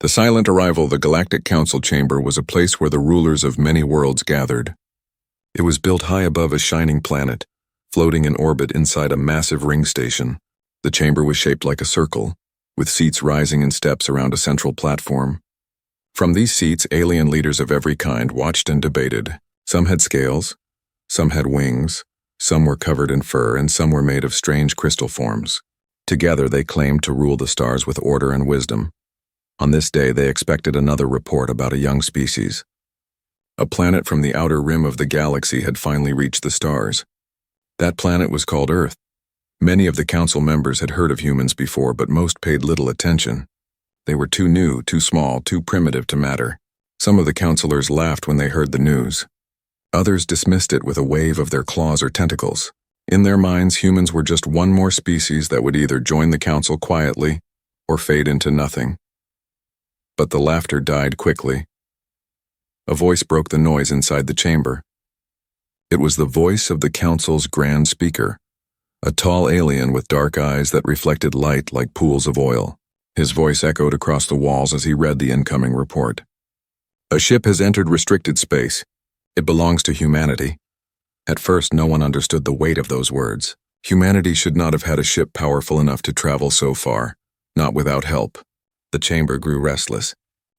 The silent arrival of the Galactic Council chamber was a place where the rulers of many worlds gathered. It was built high above a shining planet, floating in orbit inside a massive ring station. The chamber was shaped like a circle, with seats rising in steps around a central platform. From these seats, alien leaders of every kind watched and debated. Some had scales, some had wings, some were covered in fur, and some were made of strange crystal forms. Together they claimed to rule the stars with order and wisdom. On this day they expected another report about a young species. A planet from the outer rim of the galaxy had finally reached the stars. That planet was called Earth. Many of the council members had heard of humans before, but most paid little attention. They were too new, too small, too primitive to matter. Some of the councilors laughed when they heard the news. Others dismissed it with a wave of their claws or tentacles. In their minds, humans were just one more species that would either join the council quietly or fade into nothing. But the laughter died quickly. A voice broke the noise inside the chamber. It was the voice of the council's grand speaker, a tall alien with dark eyes that reflected light like pools of oil. His voice echoed across the walls as he read the incoming report. A ship has entered restricted space. It belongs to humanity. At first, no one understood the weight of those words. Humanity should not have had a ship powerful enough to travel so far, not without help. The chamber grew restless.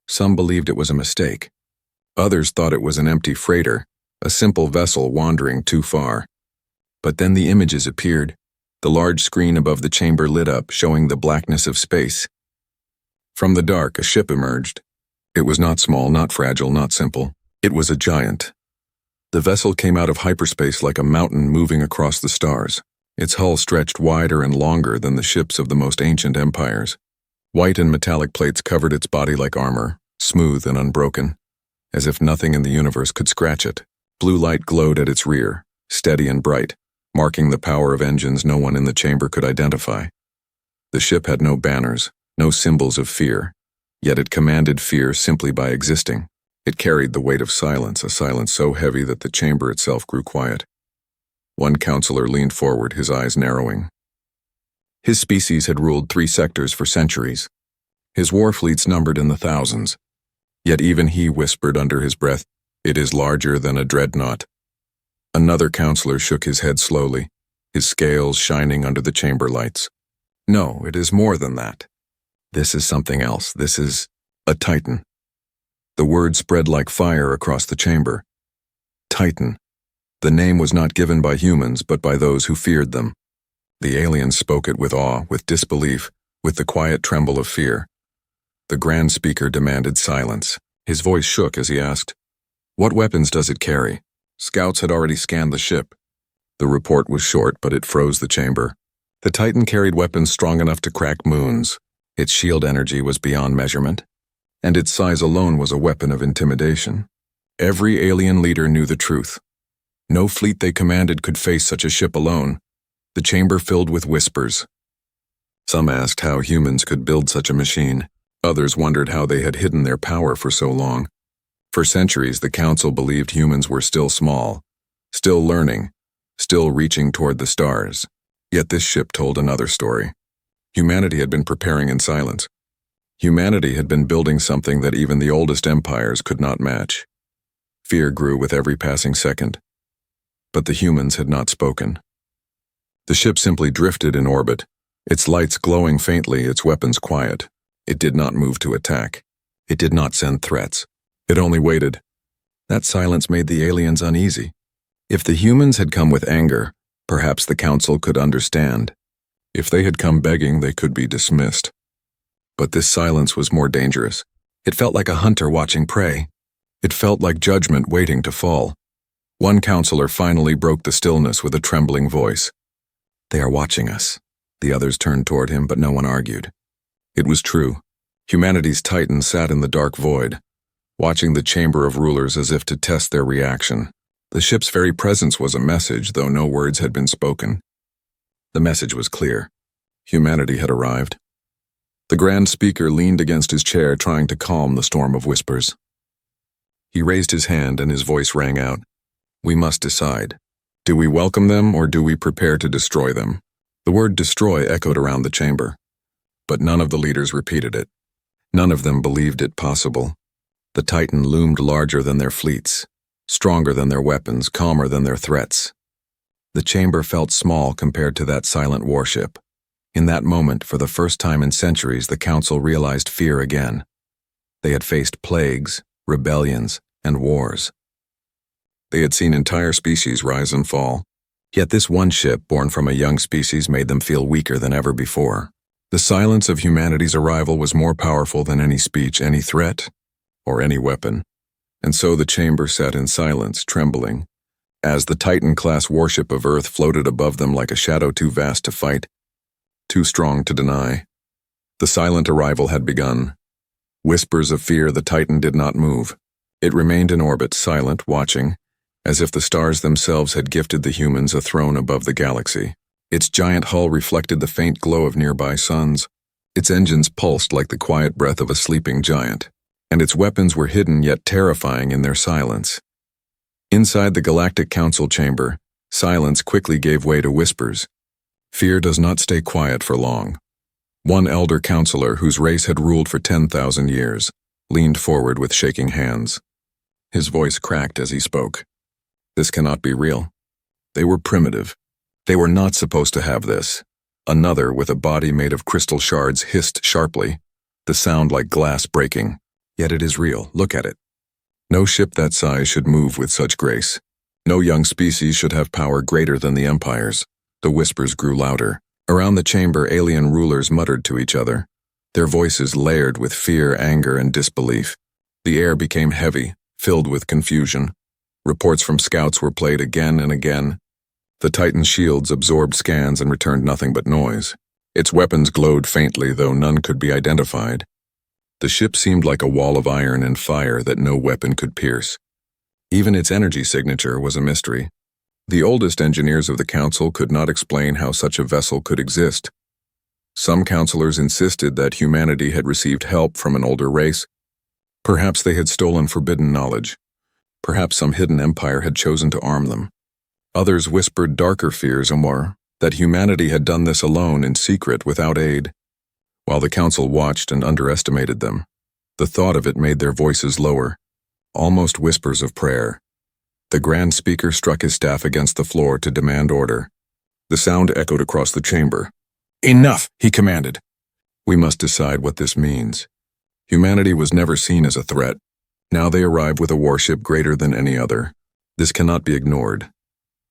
Some believed it was a mistake. Others thought it was an empty freighter, a simple vessel wandering too far. But then the images appeared. The large screen above the chamber lit up, showing the blackness of space. From the dark, a ship emerged. It was not small, not fragile, not simple. It was a giant. The vessel came out of hyperspace like a mountain moving across the stars. Its hull stretched wider and longer than the ships of the most ancient empires. White and metallic plates covered its body like armor, smooth and unbroken, as if nothing in the universe could scratch it. Blue light glowed at its rear, steady and bright, marking the power of engines no one in the chamber could identify. The ship had no banners, no symbols of fear, yet it commanded fear simply by existing. It carried the weight of silence, a silence so heavy that the chamber itself grew quiet. One counselor leaned forward, his eyes narrowing. His species had ruled 3 sectors for centuries. His war fleets numbered in the thousands. Yet even he whispered under his breath, "It is larger than a dreadnought." Another counselor shook his head slowly, his scales shining under the chamber lights. "No, it is more than that. This is something else. This is a Titan." The word spread like fire across the chamber. Titan. The name was not given by humans, but by those who feared them. The aliens spoke it with awe, with disbelief, with the quiet tremble of fear. The grand speaker demanded silence. His voice shook as he asked, "What weapons does it carry?" Scouts had already scanned the ship. The report was short, but it froze the chamber. The Titan carried weapons strong enough to crack moons. Its shield energy was beyond measurement, and its size alone was a weapon of intimidation. Every alien leader knew the truth. No fleet they commanded could face such a ship alone. The chamber filled with whispers. Some asked how humans could build such a machine. Others wondered how they had hidden their power for so long. For centuries, the council believed humans were still small, still learning, still reaching toward the stars. Yet this ship told another story. Humanity had been preparing in silence. Humanity had been building something that even the oldest empires could not match. Fear grew with every passing second. But the humans had not spoken. The ship simply drifted in orbit, its lights glowing faintly, its weapons quiet. It did not move to attack. It did not send threats. It only waited. That silence made the aliens uneasy. If the humans had come with anger, perhaps the council could understand. If they had come begging, they could be dismissed. But this silence was more dangerous. It felt like a hunter watching prey. It felt like judgment waiting to fall. One counselor finally broke the stillness with a trembling voice. "They are watching us." The others turned toward him, but no one argued. It was true. Humanity's Titan sat in the dark void, watching the chamber of rulers as if to test their reaction. The ship's very presence was a message, though no words had been spoken. The message was clear. Humanity had arrived. The grand speaker leaned against his chair, trying to calm the storm of whispers. He raised his hand and his voice rang out. "We must decide. Do we welcome them or do we prepare to destroy them?" The word destroy echoed around the chamber, but none of the leaders repeated it. None of them believed it possible. The Titan loomed larger than their fleets, stronger than their weapons, calmer than their threats. The chamber felt small compared to that silent warship. In that moment, for the first time in centuries, the Council realized fear again. They had faced plagues, rebellions, and wars. They had seen entire species rise and fall. Yet this one ship, born from a young species, made them feel weaker than ever before. The silence of humanity's arrival was more powerful than any speech, any threat, or any weapon. And so the chamber sat in silence, trembling, as the Titan-class warship of Earth floated above them like a shadow too vast to fight, too strong to deny. The silent arrival had begun. Whispers of fear, the Titan did not move. It remained in orbit, silent, watching, as if the stars themselves had gifted the humans a throne above the galaxy. Its giant hull reflected the faint glow of nearby suns. Its engines pulsed like the quiet breath of a sleeping giant, and its weapons were hidden yet terrifying in their silence. Inside the Galactic Council chamber, silence quickly gave way to whispers. Fear does not stay quiet for long. One elder counselor, whose race had ruled for 10,000 years, leaned forward with shaking hands. His voice cracked as he spoke. This cannot be real. They were primitive. They were not supposed to have this. Another, with a body made of crystal shards, hissed sharply, the sound like glass breaking. Yet it is real. Look at it. No ship that size should move with such grace. No young species should have power greater than the Empire's. The whispers grew louder. Around the chamber, alien rulers muttered to each other, their voices layered with fear, anger, and disbelief. The air became heavy, filled with confusion. Reports from scouts were played again and again. The Titan's shields absorbed scans and returned nothing but noise. Its weapons glowed faintly, though none could be identified. The ship seemed like a wall of iron and fire that no weapon could pierce. Even its energy signature was a mystery. The oldest engineers of the Council could not explain how such a vessel could exist. Some counselors insisted that humanity had received help from an older race. Perhaps they had stolen forbidden knowledge. Perhaps some hidden empire had chosen to arm them. Others whispered darker fears and more, that humanity had done this alone in secret without aid. While the Council watched and underestimated them, the thought of it made their voices lower, almost whispers of prayer. The Grand Speaker struck his staff against the floor to demand order. The sound echoed across the chamber. "Enough," he commanded. "We must decide what this means." Humanity was never seen as a threat. Now they arrive with a warship greater than any other. This cannot be ignored.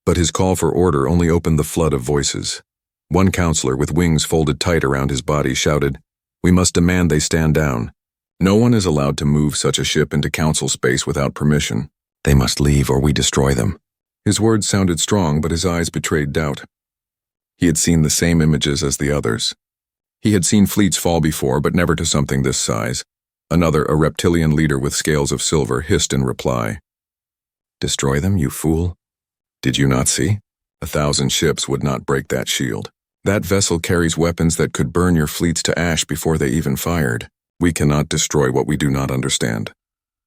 But his call for order only opened the flood of voices. One counselor, with wings folded tight around his body, shouted, "We must demand they stand down. No one is allowed to move such a ship into Council space without permission. They must leave or we destroy them." His words sounded strong, but his eyes betrayed doubt. He had seen the same images as the others. He had seen fleets fall before, but never to something this size. Another, a reptilian leader with scales of silver, hissed in reply. "Destroy them, you fool? Did you not see? 1,000 ships would not break that shield. That vessel carries weapons that could burn your fleets to ash before they even fired. We cannot destroy what we do not understand."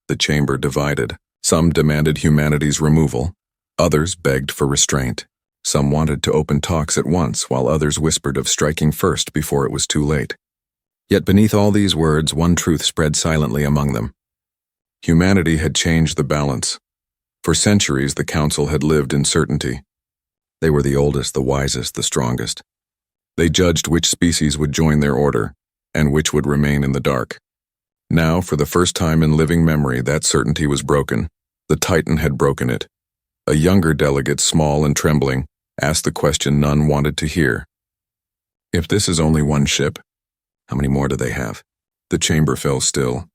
The chamber divided. Some demanded humanity's removal. Others begged for restraint. Some wanted to open talks at once, while others whispered of striking first before it was too late. Yet beneath all these words, one truth spread silently among them. Humanity had changed the balance. For centuries, the Council had lived in certainty. They were the oldest, the wisest, the strongest. They judged which species would join their order, and which would remain in the dark. Now, for the first time in living memory, that certainty was broken. The Titan had broken it. A younger delegate, small and trembling, asked the question none wanted to hear. "If this is only one ship, how many more do they have?" The chamber fell still.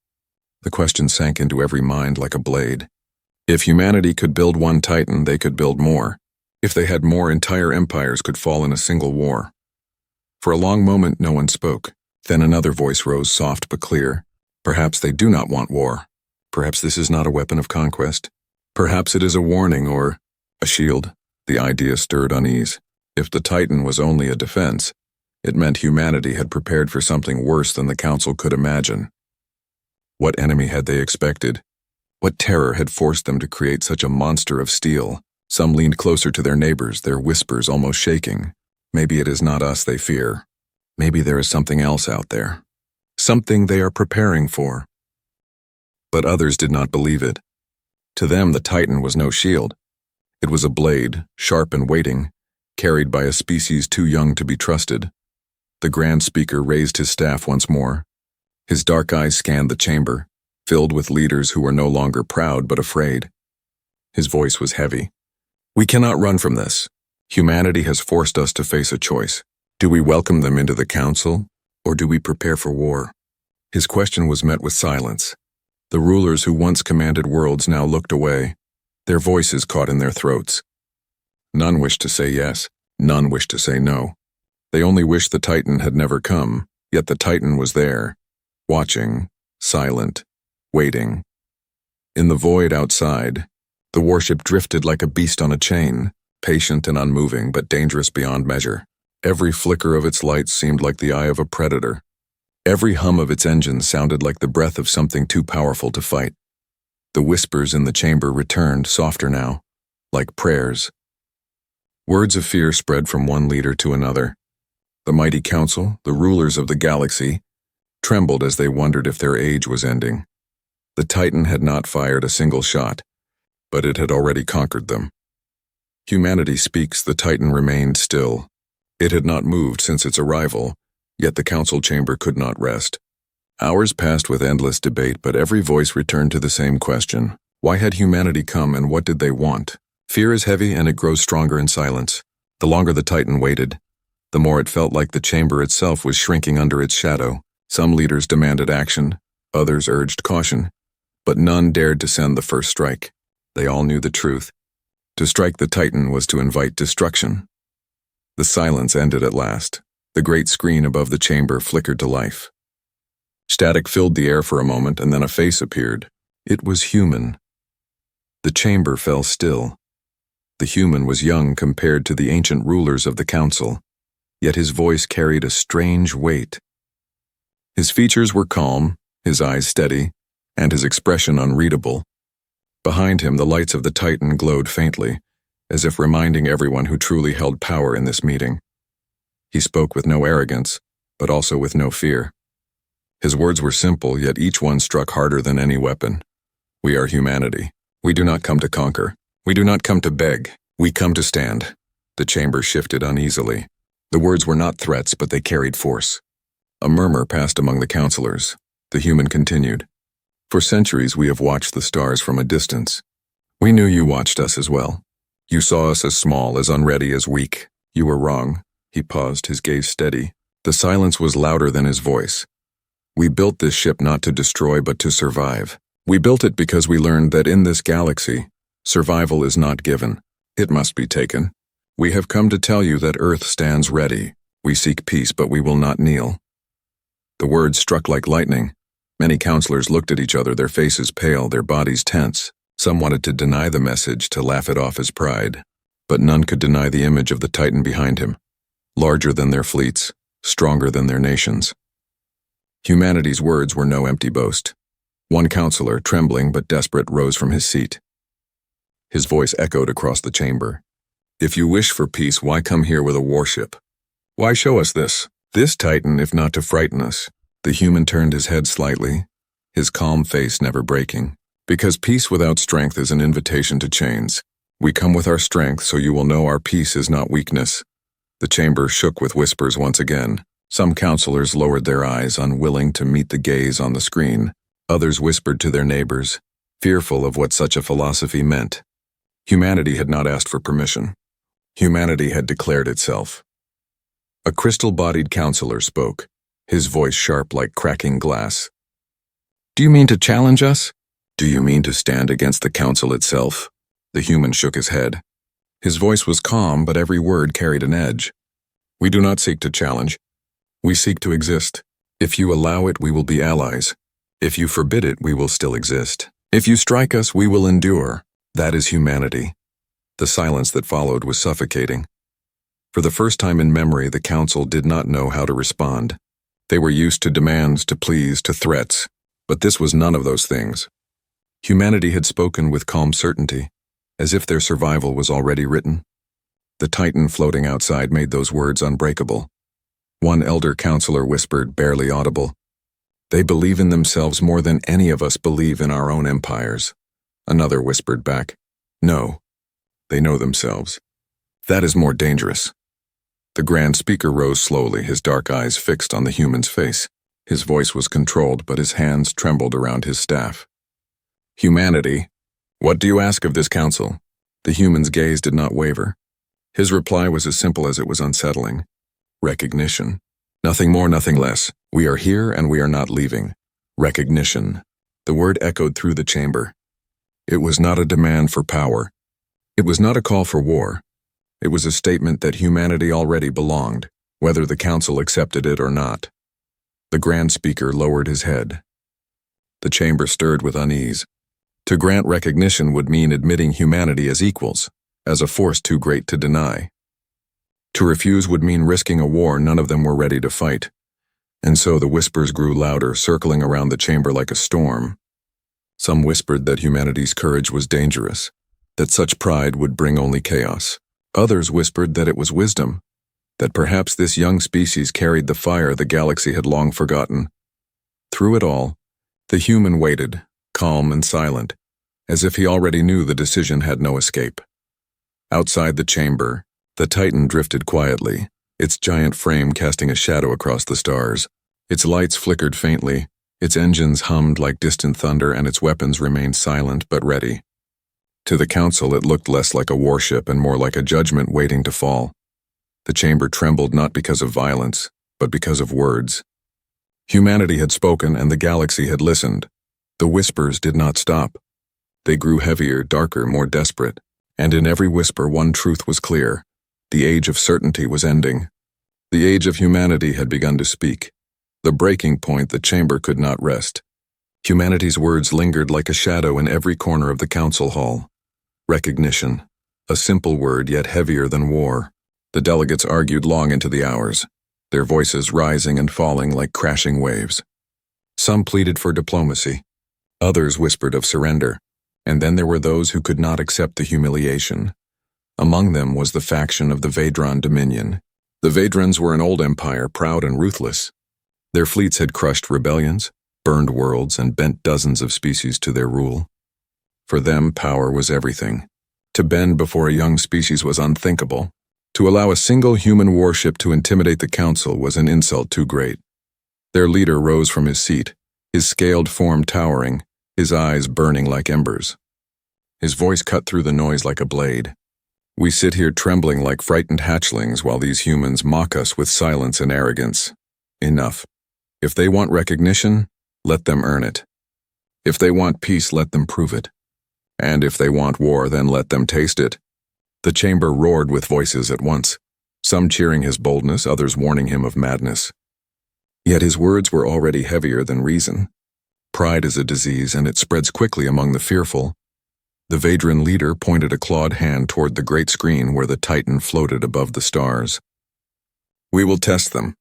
The question sank into every mind like a blade. If humanity could build one Titan, they could build more. If they had more, entire empires could fall in a single war. For a long moment, no one spoke. Then another voice rose, soft but clear. "Perhaps they do not want war. Perhaps this is not a weapon of conquest. Perhaps it is a warning or a shield." The idea stirred unease. If the Titan was only a defense, it meant humanity had prepared for something worse than the Council could imagine. What enemy had they expected? What terror had forced them to create such a monster of steel? Some leaned closer to their neighbors, their whispers almost shaking. "Maybe it is not us they fear. Maybe there is something else out there." something they are preparing for. But others did not believe it. To them, the Titan was no shield. It was a blade, sharp and waiting, carried by a species too young to be trusted. The Grand Speaker raised his staff once more. His dark eyes scanned the chamber, filled with leaders who were no longer proud but afraid. His voice was heavy. We cannot run from this. Humanity has forced us to face a choice. Do we welcome them into the council, or do we prepare for war? His question was met with silence. The rulers who once commanded worlds now looked away, their voices caught in their throats. None wished to say yes, none wished to say no. They only wished the Titan had never come, yet the Titan was there, watching, silent, waiting. In the void outside, the warship drifted like a beast on a chain, patient and unmoving but dangerous beyond measure. Every flicker of its lights seemed like the eye of a predator. Every hum of its engines sounded like the breath of something too powerful to fight. The whispers in the chamber returned, softer now, like prayers. Words of fear spread from one leader to another. The mighty council, the rulers of the galaxy, trembled as they wondered if their age was ending. The Titan had not fired a single shot, but it had already conquered them. Humanity speaks, the Titan remained still. It had not moved since its arrival, yet the council chamber could not rest. Hours passed with endless debate, but every voice returned to the same question. Why had humanity come and what did they want? Fear is heavy and it grows stronger in silence. The longer the Titan waited, the more it felt like the chamber itself was shrinking under its shadow. Some leaders demanded action, others urged caution, but none dared to send the first strike. They all knew the truth. To strike the Titan was to invite destruction. The silence ended at last. The great screen above the chamber flickered to life. Static filled the air for a moment, and then a face appeared. It was human. The chamber fell still. The human was young compared to the ancient rulers of the council, yet his voice carried a strange weight. His features were calm, his eyes steady, and his expression unreadable. Behind him, the lights of the Titan glowed faintly, as if reminding everyone who truly held power in this meeting. He spoke with no arrogance, but also with no fear. His words were simple, yet each one struck harder than any weapon. We are humanity. We do not come to conquer. We do not come to beg. We come to stand. The chamber shifted uneasily. The words were not threats, but they carried force. A murmur passed among the counselors. The human continued. For centuries we have watched the stars from a distance. We knew you watched us as well. You saw us as small, as unready, as weak. You were wrong. He paused, his gaze steady. The silence was louder than his voice. We built this ship not to destroy but to survive. We built it because we learned that in this galaxy, survival is not given. It must be taken. We have come to tell you that Earth stands ready. We seek peace, but we will not kneel. The words struck like lightning. Many counselors looked at each other, their faces pale, their bodies tense. Some wanted to deny the message, to laugh it off as pride. But none could deny the image of the Titan behind him. Larger than their fleets, stronger than their nations. Humanity's words were no empty boast. One counselor, trembling but desperate, rose from his seat. His voice echoed across the chamber. If you wish for peace, why come here with a warship? Why show us this Titan, if not to frighten us? The human turned his head slightly, his calm face never breaking. Because peace without strength is an invitation to chains. We come with our strength, so you will know our peace is not weakness. The chamber shook with whispers once again. Some counselors lowered their eyes, unwilling to meet the gaze on the screen. Others whispered to their neighbors, fearful of what such a philosophy meant. Humanity had not asked for permission. Humanity had declared itself. A crystal-bodied counselor spoke, his voice sharp like cracking glass. Do you mean to challenge us? Do you mean to stand against the council itself? The human shook his head. His voice was calm, but every word carried an edge. We do not seek to challenge. We seek to exist. If you allow it, we will be allies. If you forbid it, we will still exist. If you strike us, we will endure. That is humanity. The silence that followed was suffocating. For the first time in memory, the council did not know how to respond. They were used to demands, to pleas, to threats. But this was none of those things. Humanity had spoken with calm certainty, as if their survival was already written. The Titan floating outside made those words unbreakable. One elder counselor whispered, barely audible, They believe in themselves more than any of us believe in our own empires. Another whispered back, no, they know themselves. That is more dangerous. The Grand Speaker rose slowly, his dark eyes fixed on the human's face. His voice was controlled, but his hands trembled around his staff. Humanity, what do you ask of this council? The human's gaze did not waver. His reply was as simple as it was unsettling. Recognition. Nothing more, nothing less. We are here and we are not leaving. Recognition. The word echoed through the chamber. It was not a demand for power. It was not a call for war. It was a statement that humanity already belonged, whether the council accepted it or not. The Grand Speaker lowered his head. The chamber stirred with unease. To grant recognition would mean admitting humanity as equals, as a force too great to deny. To refuse would mean risking a war none of them were ready to fight. And so the whispers grew louder, circling around the chamber like a storm. Some whispered that humanity's courage was dangerous, that such pride would bring only chaos. Others whispered that it was wisdom, that perhaps this young species carried the fire the galaxy had long forgotten. Through it all, the human waited, calm and silent, as if he already knew the decision had no escape. Outside the chamber, the Titan drifted quietly, its giant frame casting a shadow across the stars. Its lights flickered faintly, its engines hummed like distant thunder, and its weapons remained silent but ready. To the council, it looked less like a warship and more like a judgment waiting to fall. The chamber trembled not because of violence, but because of words. Humanity had spoken and the galaxy had listened. The whispers did not stop. They grew heavier, darker, more desperate, and in every whisper one truth was clear. The age of certainty was ending. The age of humanity had begun to speak. The breaking point the chamber could not rest. Humanity's words lingered like a shadow in every corner of the council hall. Recognition. A simple word, yet heavier than war. The delegates argued long into the hours, their voices rising and falling like crashing waves. Some pleaded for diplomacy. Others whispered of surrender. And then there were those who could not accept the humiliation. Among them was the faction of the Vedran Dominion. The Vedrans were an old empire, proud and ruthless. Their fleets had crushed rebellions, burned worlds, and bent dozens of species to their rule. For them, power was everything. To bend before a young species was unthinkable. To allow a single human warship to intimidate the council was an insult too great. Their leader rose from his seat, his scaled form towering, his eyes burning like embers. His voice cut through the noise like a blade. We sit here trembling like frightened hatchlings while these humans mock us with silence and arrogance. Enough. If they want recognition, let them earn it. If they want peace, let them prove it. And if they want war, then let them taste it. The chamber roared with voices at once, some cheering his boldness, others warning him of madness. Yet his words were already heavier than reason. Pride is a disease, and it spreads quickly among the fearful. The Vedran leader pointed a clawed hand toward the great screen where the Titan floated above the stars. We will test them.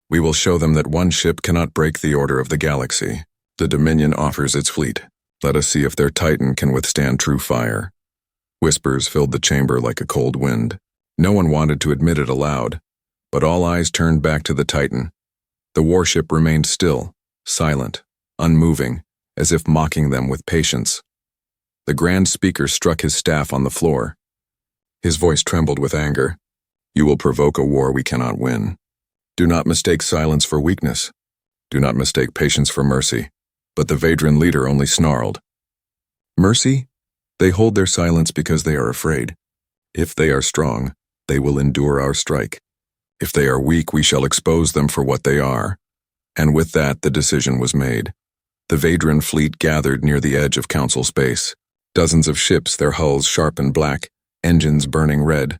We will show them that one ship cannot break the order of the galaxy. The Dominion offers its fleet. Let us see if their Titan can withstand true fire. Whispers filled the chamber like a cold wind. No one wanted to admit it aloud, but all eyes turned back to the Titan. The warship remained still, silent, unmoving, as if mocking them with patience. The Grand Speaker struck his staff on the floor. His voice trembled with anger. You will provoke a war we cannot win. Do not mistake silence for weakness. Do not mistake patience for mercy. But the Vedran leader only snarled. Mercy? They hold their silence because they are afraid. If they are strong, they will endure our strike. If they are weak, we shall expose them for what they are. And with that, the decision was made. The Vedran fleet gathered near the edge of council space. Dozens of ships, their hulls sharp and black, engines burning red.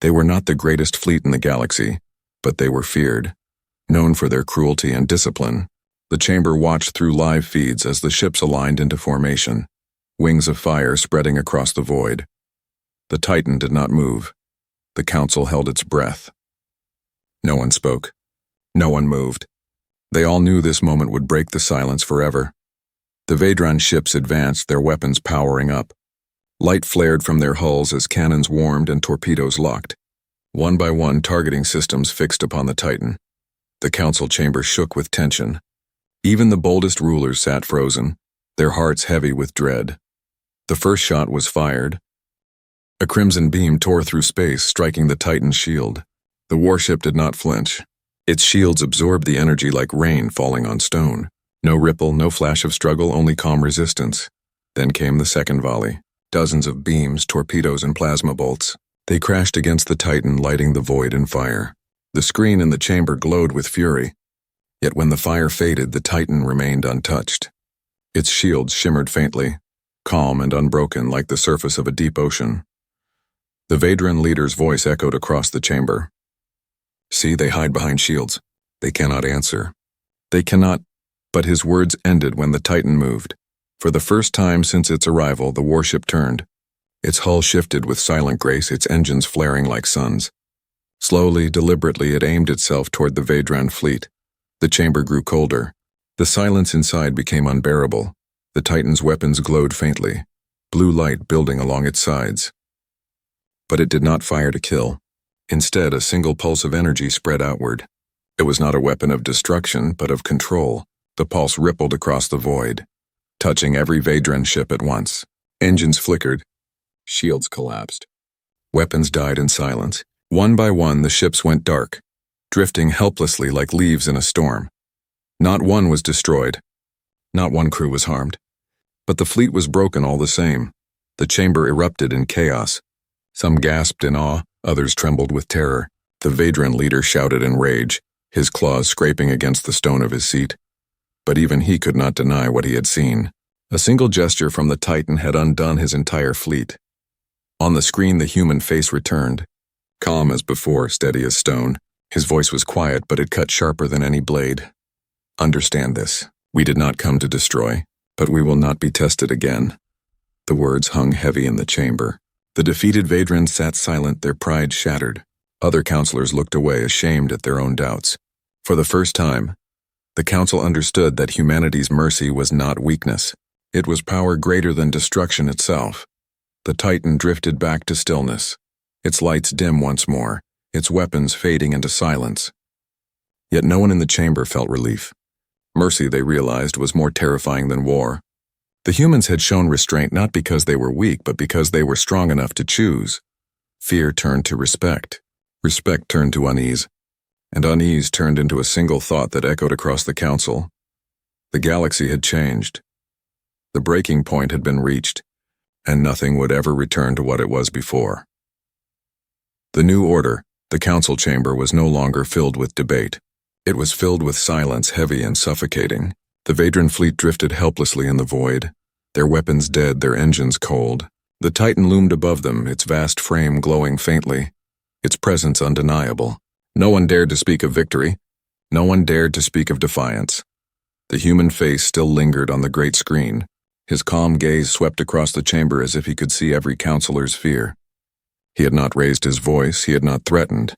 They were not the greatest fleet in the galaxy, but they were feared, known for their cruelty and discipline. The chamber watched through live feeds as the ships aligned into formation, wings of fire spreading across the void. The Titan did not move. The council held its breath. No one spoke. No one moved. They all knew this moment would break the silence forever. The Vedran ships advanced, their weapons powering up. Light flared from their hulls as cannons warmed and torpedoes locked. One by one, targeting systems fixed upon the Titan. The council chamber shook with tension. Even the boldest rulers sat frozen, their hearts heavy with dread. The first shot was fired. A crimson beam tore through space, striking the Titan's shield. The warship did not flinch. Its shields absorbed the energy like rain falling on stone. No ripple, no flash of struggle, only calm resistance. Then came the second volley. Dozens of beams, torpedoes, and plasma bolts. They crashed against the Titan, lighting the void in fire. The screen in the chamber glowed with fury. Yet when the fire faded, the Titan remained untouched. Its shields shimmered faintly, calm and unbroken like the surface of a deep ocean. The Vedran leader's voice echoed across the chamber. "See, they hide behind shields. They cannot answer. They cannot—" But his words ended when the Titan moved. For the first time since its arrival, the warship turned. Its hull shifted with silent grace, its engines flaring like suns. Slowly, deliberately, it aimed itself toward the Vedran fleet. The chamber grew colder. The silence inside became unbearable. The Titan's weapons glowed faintly, blue light building along its sides. But it did not fire to kill. Instead, a single pulse of energy spread outward. It was not a weapon of destruction, but of control. The pulse rippled across the void, touching every Vedran ship at once. Engines flickered. Shields collapsed. Weapons died in silence. One by one, the ships went dark, drifting helplessly like leaves in a storm. Not one was destroyed. Not one crew was harmed. But the fleet was broken all the same. The chamber erupted in chaos. Some gasped in awe, others trembled with terror. The Vedran leader shouted in rage, his claws scraping against the stone of his seat. But even he could not deny what he had seen. A single gesture from the Titan had undone his entire fleet. On the screen, the human face returned. Calm as before, steady as stone. His voice was quiet, but it cut sharper than any blade. "Understand this. We did not come to destroy, but we will not be tested again." The words hung heavy in the chamber. The defeated Vedrans sat silent, their pride shattered. Other counselors looked away, ashamed at their own doubts. For the first time, the council understood that humanity's mercy was not weakness. It was power greater than destruction itself. The Titan drifted back to stillness, its lights dim once more, its weapons fading into silence. Yet no one in the chamber felt relief. Mercy, they realized, was more terrifying than war. The humans had shown restraint not because they were weak, but because they were strong enough to choose. Fear turned to respect. Respect turned to unease. And unease turned into a single thought that echoed across the council. The galaxy had changed. The breaking point had been reached, and nothing would ever return to what it was before. The new order, the council chamber, was no longer filled with debate. It was filled with silence, heavy and suffocating. The Vedran fleet drifted helplessly in the void, their weapons dead, their engines cold. The Titan loomed above them, its vast frame glowing faintly, its presence undeniable. No one dared to speak of victory. No one dared to speak of defiance. The human face still lingered on the great screen. His calm gaze swept across the chamber as if he could see every counselor's fear. He had not raised his voice, he had not threatened,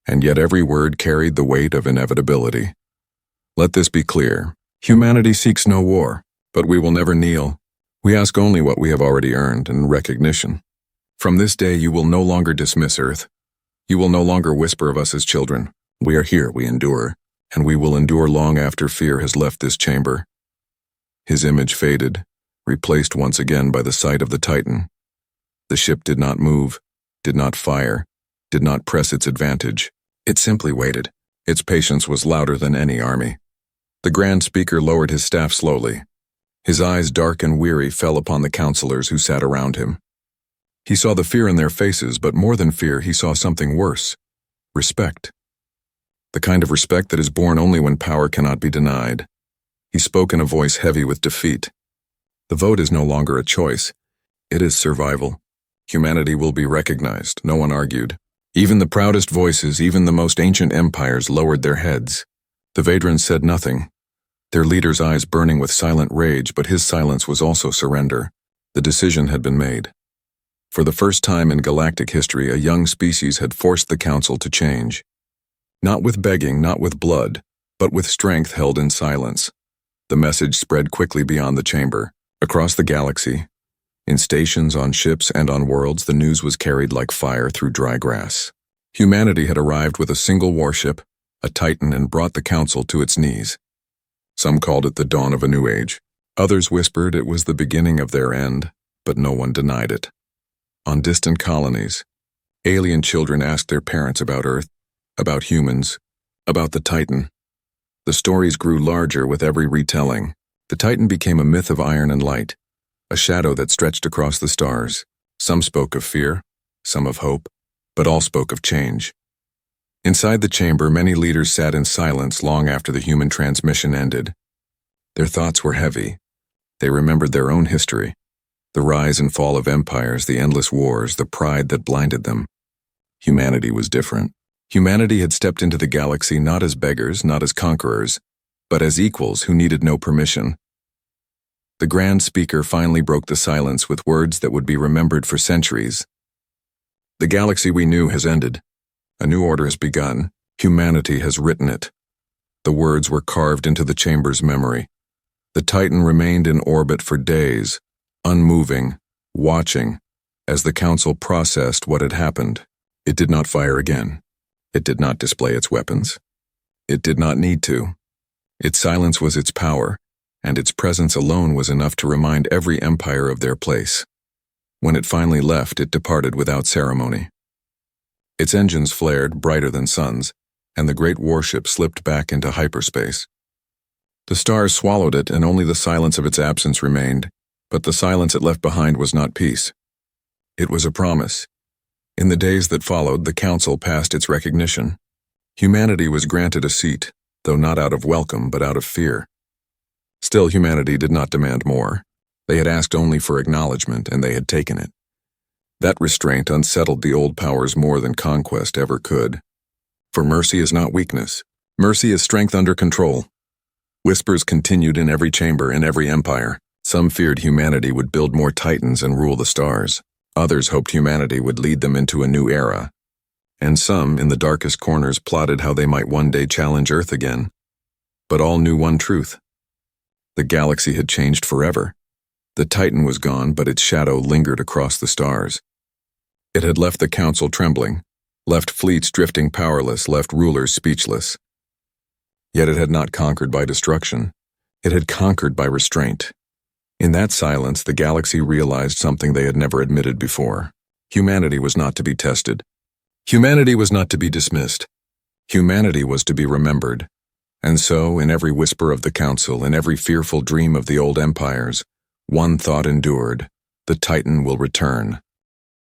and yet every word carried the weight of inevitability. Let this be clear. Humanity seeks no war, but we will never kneel. We ask only what we have already earned in recognition. From this day you will no longer dismiss Earth. You will no longer whisper of us as children. We are here, we endure, and we will endure long after fear has left this chamber. His image faded, replaced once again by the sight of the Titan. The ship did not move, did not fire, did not press its advantage. It simply waited. Its patience was louder than any army. The Grand Speaker lowered his staff slowly. His eyes, dark and weary, fell upon the counselors who sat around him. He saw the fear in their faces, but more than fear, he saw something worse. Respect. The kind of respect that is born only when power cannot be denied. He spoke in a voice heavy with defeat. The vote is no longer a choice. It is survival. Humanity will be recognized, no one argued. Even the proudest voices, even the most ancient empires lowered their heads. The Vedrans said nothing, their leader's eyes burning with silent rage, but his silence was also surrender. The decision had been made. For the first time in galactic history, a young species had forced the council to change. Not with begging, not with blood, but with strength held in silence. The message spread quickly beyond the chamber, across the galaxy. In stations, on ships, and on worlds, the news was carried like fire through dry grass. Humanity had arrived with a single warship, a Titan, and brought the council to its knees. Some called it the dawn of a new age. Others whispered it was the beginning of their end, but no one denied it. On distant colonies, alien children asked their parents about Earth, about humans, about the Titan. The stories grew larger with every retelling. The Titan became a myth of iron and light, a shadow that stretched across the stars. Some spoke of fear, some of hope, but all spoke of change. Inside the chamber, many leaders sat in silence long after the human transmission ended. Their thoughts were heavy. They remembered their own history, the rise and fall of empires, the endless wars, the pride that blinded them. Humanity was different. Humanity had stepped into the galaxy not as beggars, not as conquerors, but as equals who needed no permission. The Grand Speaker finally broke the silence with words that would be remembered for centuries. The galaxy we knew has ended. A new order has begun. Humanity has written it. The words were carved into the chamber's memory. The Titan remained in orbit for days, unmoving, watching, as the Council processed what had happened. It did not fire again. It did not display its weapons. It did not need to. Its silence was its power, and its presence alone was enough to remind every empire of their place. When it finally left, it departed without ceremony. Its engines flared brighter than suns, and the great warship slipped back into hyperspace. The stars swallowed it, and only the silence of its absence remained, but the silence it left behind was not peace. It was a promise. In the days that followed, the Council passed its recognition. Humanity was granted a seat, though not out of welcome but out of fear. Still, humanity did not demand more. They had asked only for acknowledgement, and they had taken it. That restraint unsettled the old powers more than conquest ever could. For mercy is not weakness. Mercy is strength under control. Whispers continued in every chamber, in every empire. Some feared humanity would build more titans and rule the stars. Others hoped humanity would lead them into a new era. And some, in the darkest corners, plotted how they might one day challenge Earth again. But all knew one truth. The galaxy had changed forever. The Titan was gone, but its shadow lingered across the stars. It had left the Council trembling, left fleets drifting powerless, left rulers speechless. Yet it had not conquered by destruction. It had conquered by restraint. In that silence, the galaxy realized something they had never admitted before. Humanity was not to be tested. Humanity was not to be dismissed. Humanity was to be remembered. And so, in every whisper of the Council, in every fearful dream of the old empires, one thought endured: the Titan will return.